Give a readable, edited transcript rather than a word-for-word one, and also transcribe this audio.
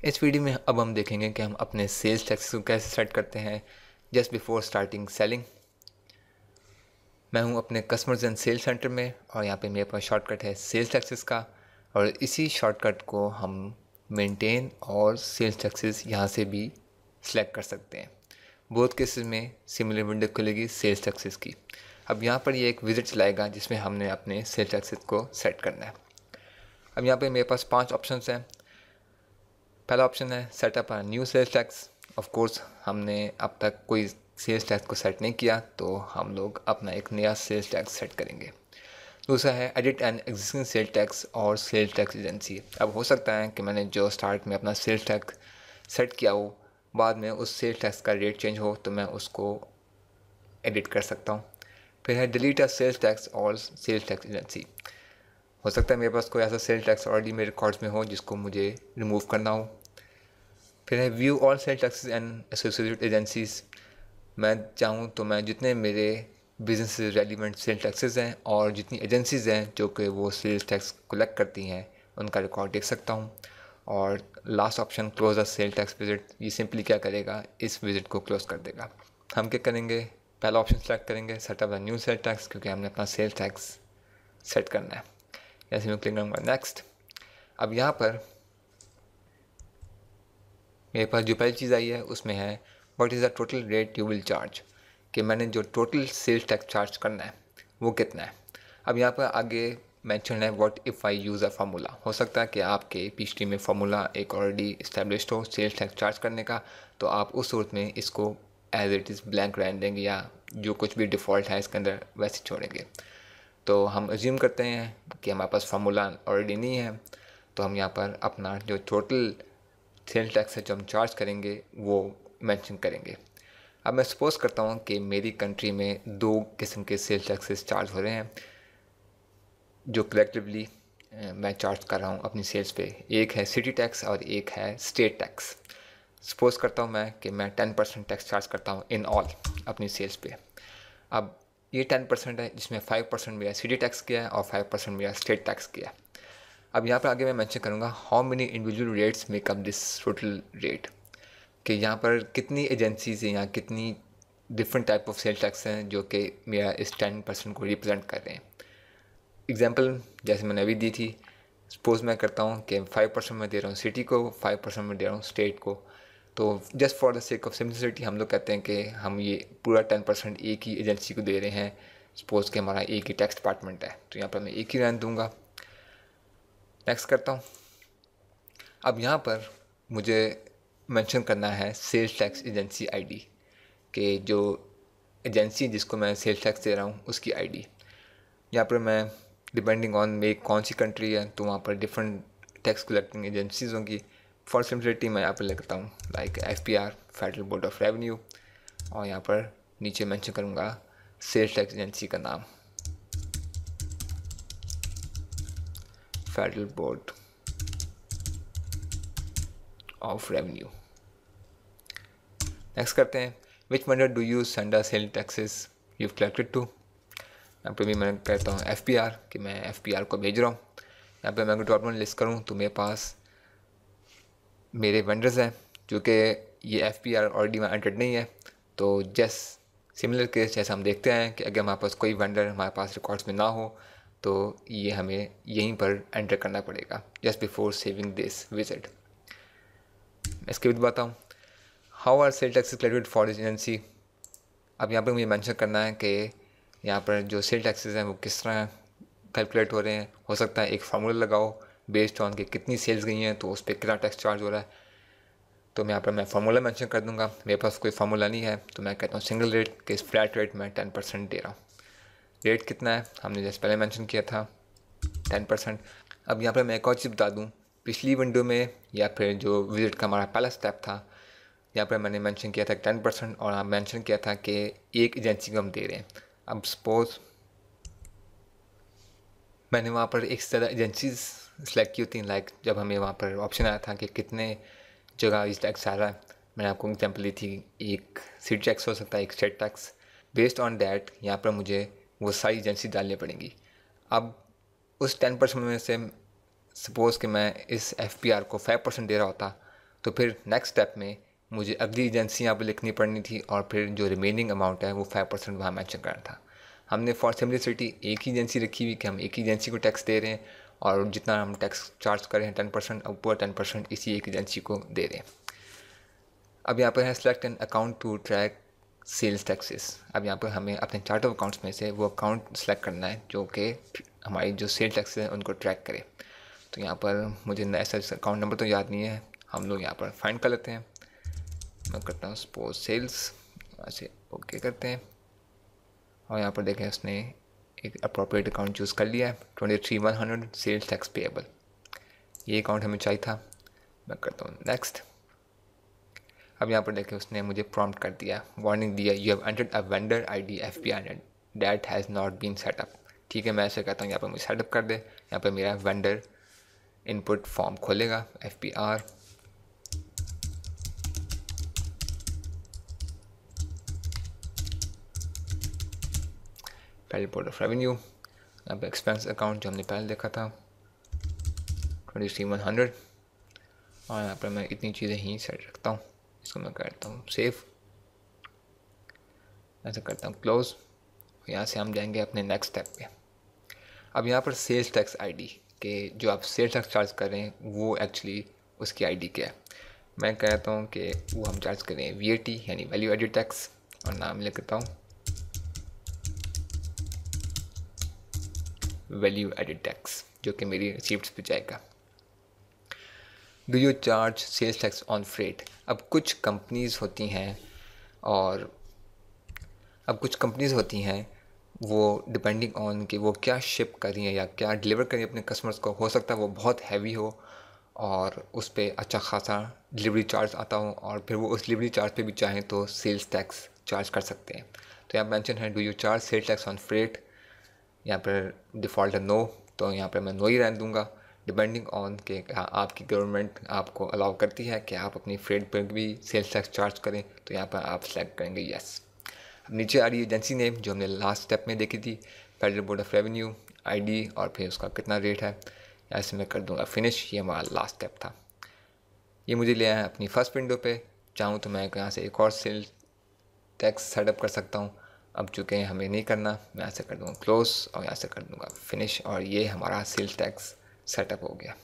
इस वीडियो में अब हम देखेंगे कि हम अपने सेल्स टैक्स को कैसे सेट करते हैं जस्ट बिफोर स्टार्टिंग सेलिंग। मैं हूं अपने कस्टमर्स एंड सेल्स सेंटर में और यहाँ पे मेरे पास शॉर्टकट है सेल्स टैक्सेस का, और इसी शॉर्टकट को हम मेंटेन और सेल्स टैक्सेस यहाँ से भी सिलेक्ट कर सकते हैं। बोथ केसेस में सिमिलर विंडो खुलेगी सेल्स टैक्सेस की। अब यहाँ पर ये एक विजिट चलाएगा जिसमें हमने अपने सेल्स टैक्सेस को सेट करना है। अब यहाँ पे मेरे पास 5 ऑप्शंस हैं। पहला ऑप्शन है setup a new sales tax. Of course हमने अब तक कोई सेल्स टैक्स को सेट नहीं किया, तो हम लोग अपना एक नया सेल्स टैक्स सेट करेंगे। दूसरा है edit an existing cells tax और सेल्स टैक्स एजेंसी। अब हो सकता है कि मैंने जो स्टार्ट में अपना सेल्स टैक्स सेट किया हो, बाद में उस सेल्स टैक्स का रेट चेंज हो, तो मैं उसको एडिट कर सकता हूँ। फिर है डिलीट अ सेल्स टैक्स और सेल्स टैक्स एजेंसी। हो सकता है मेरे पास कोई ऐसा सेल्स टैक्स ऑलरेडी मेरे रिकॉर्ड्स में हो जिसको मुझे रिमूव करना हो। फिर है view all sales taxes and associated agencies. मैं चाहूँ तो मैं जितने मेरे बिजनेस से रेलिवेंट सेल्स टैक्सेस हैं और जितनी एजेंसीज़ हैं जो कि वो सेल्स टैक्स कलेक्ट करती हैं, उनका रिकॉर्ड देख सकता हूँ। और last option close the sale tax visit, ये सिंपली क्या करेगा, इस विजिट को क्लोज कर देगा। हम क्या करेंगे, पहला ऑप्शन सेलेक्ट करेंगे setup the new sale tax, क्योंकि हमने अपना सेल्स टैक्स सेट करना है। जैसे मैं क्लिक करूँगा नेक्स्ट। अब यहाँ पर मेरे पास जो पहली चीज़ आई है उसमें है what is the total rate you will charge, कि मैंने जो टोटल सेल्स टैक्स चार्ज करना है वो कितना है। अब यहाँ पर आगे मेंशन है what if I use a formula. हो सकता है कि आपके पीएचडी में फार्मूला एक ऑलरेडी इस्टेब्लिश्ड हो सेल्स टैक्स चार्ज करने का, तो आप उस सूरत में इसको एज इट इज़ ब्लैंक रहने देंगे या जो कुछ भी डिफ़ॉल्ट है इसके अंदर वैसे छोड़ेंगे। तो हम एज्यूम करते हैं कि हमारे पास फार्मूला ऑलरेडी नहीं है, तो हम यहाँ पर अपना जो टोटल सेल्स टैक्स है जो हम चार्ज करेंगे वो मेंशन करेंगे। अब मैं सपोज़ करता हूँ कि मेरी कंट्री में 2 किस्म के सेल्स टैक्सेस चार्ज हो रहे हैं जो कलेक्टिवली मैं चार्ज कर रहा हूँ अपनी सेल्स पे। एक है सिटी टैक्स और एक है स्टेट टैक्स। सपोज़ करता हूँ मैं कि मैं 10% टैक्स चार्ज करता हूँ इन ऑल अपनी सेल्स पे। अब ये 10% है जिसमें 5% मेरा सिटी टैक्स किया है और 5% मेरा स्टेट टैक्स किया है। अब यहाँ पर आगे मैं मेंशन करूँगा how many individual rates make up this total rate, कि यहाँ पर कितनी एजेंसीज हैं या कितनी different type of sale tax हैं जो कि मेरा इस 10% को रिप्रेजेंट कर रहे हैं। एग्जांपल जैसे मैंने अभी दी थी, सपोज़ मैं करता हूँ कि 5% मैं दे रहा हूँ सिटी को, 5% मैं दे रहा हूँ स्टेट को। तो just for the sake of simplicity हम लोग कहते हैं कि हम ये पूरा 10% एक ही एजेंसी को दे रहे हैं। सपोज़ कि हमारा एक ही टैक्स डिपार्टमेंट है, तो यहाँ पर मैं एक ही रहने दूँगा। नेक्स्ट करता हूँ। अब यहाँ पर मुझे मेंशन करना है सेल्स टैक्स एजेंसी आईडी, कि जो एजेंसी जिसको मैं सेल्स टैक्स दे रहा हूँ उसकी आईडी। यहाँ पर मैं डिपेंडिंग ऑन मेरी कौन सी कंट्री है तो वहाँ पर डिफरेंट टैक्स कलेक्टिंग एजेंसीज होंगी। फॉर सिंपलिसिटी मैं यहाँ पर लिखता हूँ like FBR, federal Board of revenue, और यहाँ पर नीचे मेंशन करूँगा सेल्स टैक्स एजेंसी का नाम, Federal Board of Revenue. Next करते हैं which vendor do you send a sale taxes you collected to. यहाँ पे भी मैं कहता हूँ FBR, कि मैं FBR को भेज रहा हूँ। यहाँ पे मैं अगर डॉट लिस्ट करूँ तो मेरे पास मेरे वेंडर्स हैं जो कि ये FBR ऑलरेडी में एंटर्ड नहीं है। तो जस्ट सिमिलर केस जैसे हम देखते हैं कि अगर हमारे पास कोई वेंडर हमारे पास रिकॉर्ड्स में ना हो तो ये हमें यहीं पर एंटर करना पड़ेगा just before saving this visit. इसके भी बताऊँ how are sale taxes collected for this agency. अब यहाँ पर मुझे मेंशन करना है कि यहाँ पर जो सेल टैक्सेस हैं वो किस तरह कैलकुलेट हो रहे हैं। हो सकता है एक फार्मूला लगाओ बेस्ड ऑन कि कितनी सेल्स गई हैं तो उस पर कितना टैक्स चार्ज हो रहा है। तो मैं यहाँ पर मैं फार्मूला मेंशन कर दूंगा। मेरे पास कोई फार्मूला नहीं है तो मैं कहता हूँ सिंगल रेट के फ्लैट रेट में 10% दे रहा हूँ। रेट कितना है हमने जैसे पहले मेंशन किया था 10%। अब यहाँ पर मैं एक और चीज़ बता दूँ, पिछली विंडो में या फिर जो विजिट का हमारा पहला स्टेप था यहाँ पर मैंने मेंशन किया था 10% और आप मेंशन किया था कि एक एजेंसी को हम दे रहे हैं। अब सपोज़ मैंने वहाँ पर एक से ज़्यादा एजेंसीज सेलेक्ट की होती हैं, लाइक जब हमें वहाँ पर ऑप्शन आया था कि कितने जगह इस टैक्स आ रहा है, मैंने आपको एग्जांपल दी थी एक सिटी टैक्स हो सकता है, एक state tax. Based on that यहाँ पर मुझे वो सारी एजेंसी डालनी पड़ेंगी। अब उस 10% में से सपोज़ कि मैं इस FBR को 5% दे रहा होता तो फिर नेक्स्ट स्टेप में मुझे अगली एजेंसी यहाँ पर लिखनी पड़नी थी और फिर जो रिमेनिंग अमाउंट है वो 5% वहाँ मैंशन करना था। हमने फॉर सिम्प्लिसिटी एक ही एजेंसी रखी हुई कि हम एक ही एजेंसी को टैक्स दे रहे हैं और जितना हम टैक्स चार्ज करें 10%, अब पूरा 10% इसी एक एजेंसी को दे रहे हैं। अब यहाँ पर है select an account to track sales taxes. अब यहाँ पर हमें अपने चार्ट ऑफ अकाउंट्स में से वो अकाउंट सेलेक्ट करना है जो कि हमारी जो सेल टैक्सेस हैं उनको ट्रैक करे। तो यहाँ पर मुझे ऐसा अकाउंट नंबर तो याद नहीं है, हम लोग यहाँ पर फाइंड कर लेते हैं। मैं करता हूँ सपोज सेल्स, ऐसे ओके करते हैं और यहाँ पर देखें उसने एक अप्रोप्रिएट अकाउंट चूज़ कर लिया है 23,100 सेल्स टैक्स पेएबल, ये अकाउंट हमें चाहिए था। मैं करता हूँ नेक्स्ट। अब यहाँ पर देखें उसने मुझे प्रॉम्प्ट कर दिया, वार्निंग दिया, you have entered a vendor ID FPR that has not been setup. ठीक है, मैं ऐसे कहता हूँ यहाँ पर मुझे सेटअप कर दे। यहाँ पर मेरा वेंडर इनपुट फॉर्म खोलेगा FPR, पहले रिपोर्ट ऑफ रेवेन्यू, यहाँ पर एक्सपेंस अकाउंट जो हमने पहले देखा था 23,100 और यहाँ पर मैं इतनी चीज़ें ही सेट रखता हूँ। इसको मैं करता हूँ सेव, ऐसे करता हूँ क्लोज। यहाँ से हम जाएंगे अपने नेक्स्ट स्टेप पे। अब यहाँ पर सेल्स टैक्स आईडी के जो आप सेल्स टैक्स चार्ज कर रहे हैं वो एक्चुअली उसकी आईडी क्या है। मैं कहता हूँ कि वो हम चार्ज करें VAT यानी वैल्यू एडेड टैक्स और नाम लिखता हूँ वैल्यू एडेड टैक्स जो कि मेरी रिसीप्ट्स पे जाएगा। Do you charge sales tax on freight. अब कुछ कंपनीज़ होती हैं वो डिपेंडिंग ऑन कि वो क्या शिप कर रही हैं या क्या डिलीवर कर रही हैं अपने कस्टमर्स को, हो सकता है वो बहुत हैवी हो और उस पर अच्छा खासा डिलीवरी चार्ज आता हो और फिर वो उस डिलीवरी चार्ज पे भी चाहें तो सेल्स टैक्स चार्ज कर सकते हैं। तो यहाँ मेंशन है do you charge sales tax on freight, यहाँ पर डिफ़ॉल्ट है नो, तो यहाँ पर मैं नो ही रहने दूँगा। डिपेंडिंग ऑन कि आपकी गवर्नमेंट आपको अलाउ करती है कि आप अपनी फ्रेट पर भी सेल्स टैक्स चार्ज करें तो यहाँ पर आप सेलेक्ट करेंगे यस। अब नीचे आ रही है एजेंसी नेम जो हमने लास्ट स्टेप में देखी थी, federal Board of revenue, ID और फिर उसका कितना रेट है। ऐसे मैं कर दूंगा फिनिश, ये हमारा लास्ट स्टेप था। ये मुझे ले आया अपनी फर्स्ट विंडो पे, चाहूँ तो मैं यहाँ से एक और सेल टैक्स सेटअप कर सकता हूँ। अब चूँकि हमें नहीं करना, मैं ऐसे कर दूँगा क्लोज और यहाँ से कर दूँगा फिनिश और ये हमारा सेल्स टैक्स सेटअप हो गया।